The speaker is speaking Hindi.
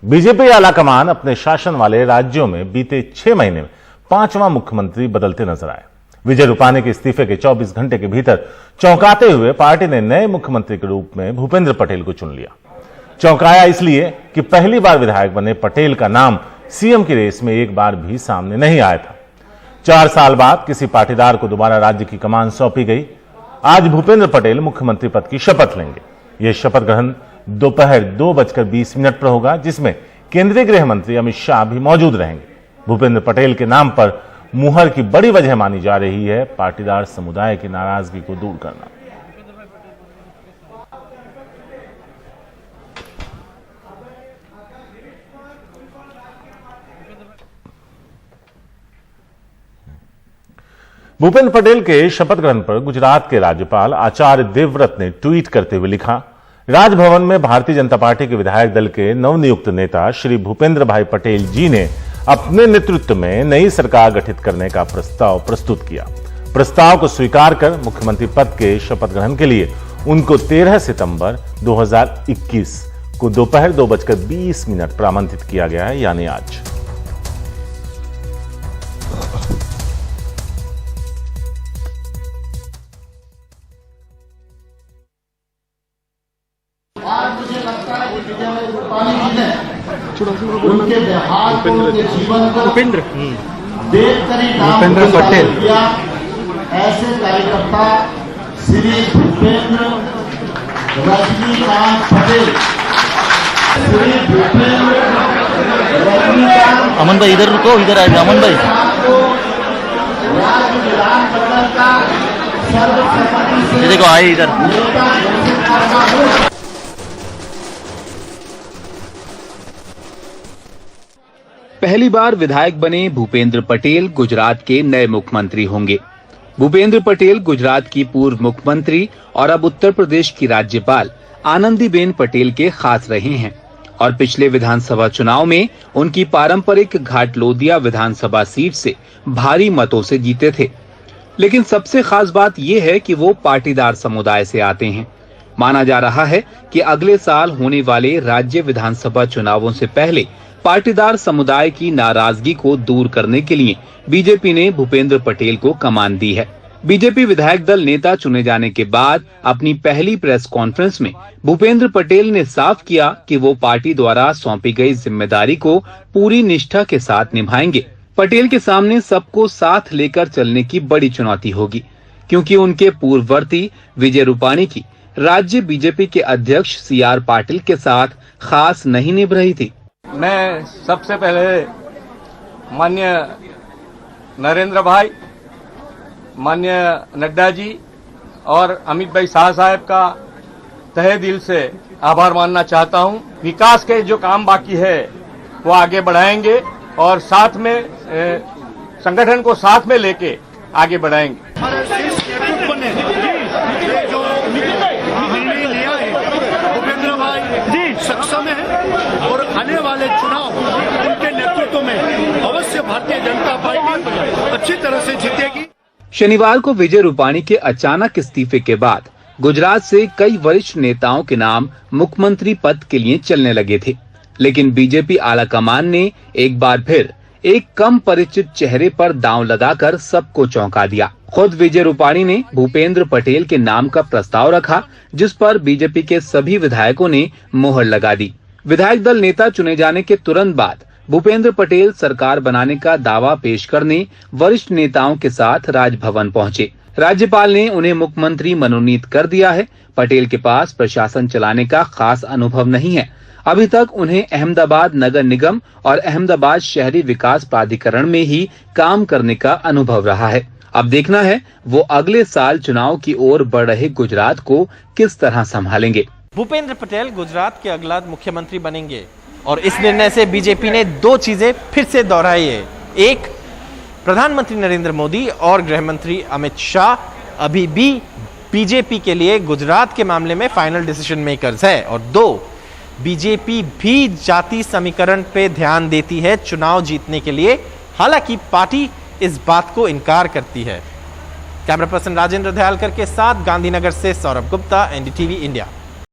बीजेपी आलाकमान अपने शासन वाले राज्यों में बीते 6 महीने में 5वां मुख्यमंत्री बदलते नजर आए। विजय रूपाणी के इस्तीफे के 24 घंटे के भीतर चौंकाते हुए पार्टी ने नए मुख्यमंत्री के रूप में भूपेंद्र पटेल को चुन लिया। चौंकाया इसलिए कि पहली बार विधायक बने पटेल का नाम सीएम की रेस में एक बार भी सामने नहीं आया था। 4 साल बाद किसी पाटीदार को दोबारा राज्य की कमान सौंपी गई। आज भूपेंद्र पटेल मुख्यमंत्री पद की शपथ लेंगे। यह शपथ ग्रहण दोपहर 2:20 पर होगा, जिसमें केंद्रीय गृह मंत्री अमित शाह भी मौजूद रहेंगे। भूपेंद्र पटेल के नाम पर मुहर की बड़ी वजह मानी जा रही है पाटीदार समुदाय की नाराजगी को दूर करना। भूपेंद्र पटेल के शपथ ग्रहण पर गुजरात के राज्यपाल आचार्य देवव्रत ने ट्वीट करते हुए लिखा, राजभवन में भारतीय जनता पार्टी के विधायक दल के नवनियुक्त नेता श्री भूपेंद्र भाई पटेल जी ने अपने नेतृत्व में नई सरकार गठित करने का प्रस्ताव प्रस्तुत किया। प्रस्ताव को स्वीकार कर मुख्यमंत्री पद के शपथ ग्रहण के लिए उनको 13 सितंबर 2021 को दोपहर 2:20 पर आमंत्रित किया गया है, यानी आज। आज मुझे लगता है कि विजय रूपाणी जी ने उनके देहात को, उनके जीवन को देखकर ही भूपेंद्र पटेल किया। ऐसे कार्यकर्ता श्री भूपेंद्र रजनीकांत पटेल, श्री भूपेंद्र रजनीकांत। अमन भाई इधर रुको, इधर आएगा अमन भाई। राज्य विधानमंडल का सर्वसम्मति से देखो आए इधर। पहली बार विधायक बने भूपेंद्र पटेल गुजरात के नए मुख्यमंत्री होंगे। भूपेंद्र पटेल गुजरात की पूर्व मुख्यमंत्री और अब उत्तर प्रदेश की राज्यपाल आनंदीबेन पटेल के खास रहे हैं और पिछले विधानसभा चुनाव में उनकी पारंपरिक घाटलोदिया विधानसभा सीट से भारी मतों से जीते थे। लेकिन सबसे खास बात यह है कि वो पाटीदार समुदाय से आते हैं। माना जा रहा है कि अगले साल होने वाले राज्य विधानसभा चुनावों से पहले पाटीदार समुदाय की नाराजगी को दूर करने के लिए बीजेपी ने भूपेंद्र पटेल को कमान दी है। बीजेपी विधायक दल नेता चुने जाने के बाद अपनी पहली प्रेस कॉन्फ्रेंस में भूपेंद्र पटेल ने साफ किया कि वो पार्टी द्वारा सौंपी गई जिम्मेदारी को पूरी निष्ठा के साथ निभाएंगे। पटेल के सामने सबको साथ लेकर चलने की बड़ी चुनौती होगी, क्योंकि उनके पूर्ववर्ती विजय रूपाणी की राज्य बीजेपी के अध्यक्ष CR पाटिल के साथ खास नहीं निभ रही थी। मैं सबसे पहले माननीय नरेंद्र भाई, माननीय नड्डा जी और अमित भाई शाह साहब का तहे दिल से आभार मानना चाहता हूं। विकास के जो काम बाकी है वो आगे बढ़ाएंगे और साथ में संगठन को साथ में लेके आगे बढ़ाएंगे। सक्षम है और आने वाले चुनाव उनके नेतृत्व में अवश्य भारतीय जनता पार्टी अच्छी तरह से जीतेगी। शनिवार को विजय रूपाणी के अचानक इस्तीफे के बाद गुजरात से कई वरिष्ठ नेताओं के नाम मुख्यमंत्री पद के लिए चलने लगे थे, लेकिन बीजेपी आलाकमान ने एक बार फिर एक कम परिचित चेहरे पर दांव लगाकर सबको चौंका दिया। खुद विजय रूपाणी ने भूपेंद्र पटेल के नाम का प्रस्ताव रखा, जिस पर बीजेपी के सभी विधायकों ने मोहर लगा दी। विधायक दल नेता चुने जाने के तुरंत बाद भूपेंद्र पटेल सरकार बनाने का दावा पेश करने वरिष्ठ नेताओं के साथ राजभवन पहुंचे। राज्यपाल ने उन्हें मुख्यमंत्री मनोनीत कर दिया है। पटेल के पास प्रशासन चलाने का खास अनुभव नहीं है। अभी तक उन्हें अहमदाबाद नगर निगम और अहमदाबाद शहरी विकास प्राधिकरण में ही काम करने का अनुभव रहा है। अब देखना है वो अगले साल चुनाव की ओर बढ़ रहे गुजरात को किस तरह संभालेंगे। भूपेंद्र पटेल गुजरात के अगला मुख्यमंत्री बनेंगे और इस निर्णय से बीजेपी ने 2 चीजें फिर से दोहराई है। एक, प्रधानमंत्री नरेंद्र मोदी और गृह मंत्री अमित शाह अभी भी बीजेपी के लिए गुजरात के मामले में फाइनल डिसीजन मेकर्स है। और 2, बीजेपी भी जाति समीकरण पे ध्यान देती है चुनाव जीतने के लिए, हालांकि पार्टी इस बात को इनकार करती है। कैमरा पर्सन राजेंद्र दयालकर के साथ गांधीनगर से सौरभ गुप्ता, NDTV इंडिया।